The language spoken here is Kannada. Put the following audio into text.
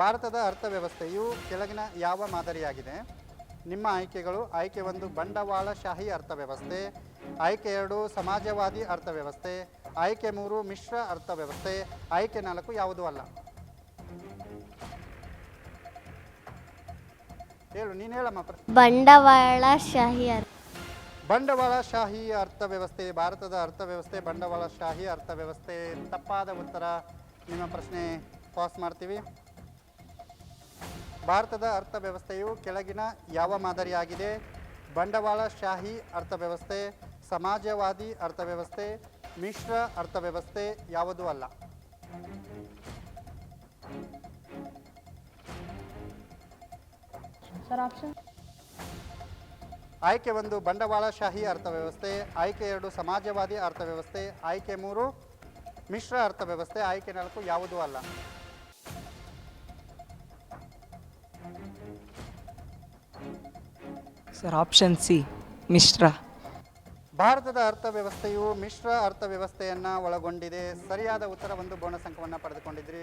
ಭಾರತದ ಅರ್ಥವ್ಯವಸ್ಥೆಯು ಕೆಳಗಿನ ಯಾವ ಮಾದರಿಯಾಗಿದೆ? ನಿಮ್ಮ ಆಯ್ಕೆಗಳು: ಆಯ್ಕೆ 1 ಬಂಡವಾಳಶಾಹಿ ಅರ್ಥವ್ಯವಸ್ಥೆ, ಆಯ್ಕೆ 2 ಸಮಾಜವಾದಿ ಅರ್ಥವ್ಯವಸ್ಥೆ, ಆಯ್ಕೆ 3 ಮಿಶ್ರ ಅರ್ಥವ್ಯವಸ್ಥೆ, ಆಯ್ಕೆ 4 ಯಾವುದೂ ಅಲ್ಲ. ಹೇಳು, ನೀನು ಹೇಳಮ್ಮ. ಬಂಡವಾಳಶಾಹಿ ಬಂಡವಾಳಶಾಹಿ ಅರ್ಥವ್ಯವಸ್ಥೆ ಭಾರತದ ಅರ್ಥವ್ಯವಸ್ಥೆ ಬಂಡವಾಳಶಾಹಿ ಅರ್ಥವ್ಯವಸ್ಥೆ. ತಪ್ಪಾದ ಉತ್ತರ. ನಿಮ್ಮ ಪ್ರಶ್ನೆ ಪಾಸ್ ಮಾಡ್ತೀವಿ. ಭಾರತದ ಅರ್ಥವ್ಯವಸ್ಥೆಯು ಕೆಳಗಿನ ಯಾವ ಮಾದರಿಯಾಗಿದೆ? ಬಂಡವಾಳಶಾಹಿ ಅರ್ಥವ್ಯವಸ್ಥೆ, ಸಮಾಜವಾದಿ ಅರ್ಥವ್ಯವಸ್ಥೆ, ಮಿಶ್ರ ಅರ್ಥವ್ಯವಸ್ಥೆ, ಯಾವುದೂ ಅಲ್ಲ. Sir option. ಆಯ್ಕೆ 1 ಬಂಡವಾಳಶಾಹಿ ಅರ್ಥವ್ಯವಸ್ಥೆ, ಆಯ್ಕೆ 2 ಸಮಾಜವಾದಿ ಅರ್ಥವ್ಯವಸ್ಥೆ, ಆಯ್ಕೆ 3 ಮಿಶ್ರ ಅರ್ಥವ್ಯವಸ್ಥೆ, ಆಯ್ಕೆ 4 ಯಾವುದೂ ಅಲ್ಲ. ಸರ್ ಆಪ್ಷನ್ ಸಿ ಮಿಶ್ರ. ಭಾರತದ ಅರ್ಥವ್ಯವಸ್ಥೆಯು ಮಿಶ್ರ ಅರ್ಥವ್ಯವಸ್ಥೆಯನ್ನು ಒಳಗೊಂಡಿದೆ. ಸರಿಯಾದ ಉತ್ತರ. ಒಂದು ಬೋನಸ್ ಅಂಕವನ್ನು ಪಡೆದುಕೊಂಡಿದ್ರಿ.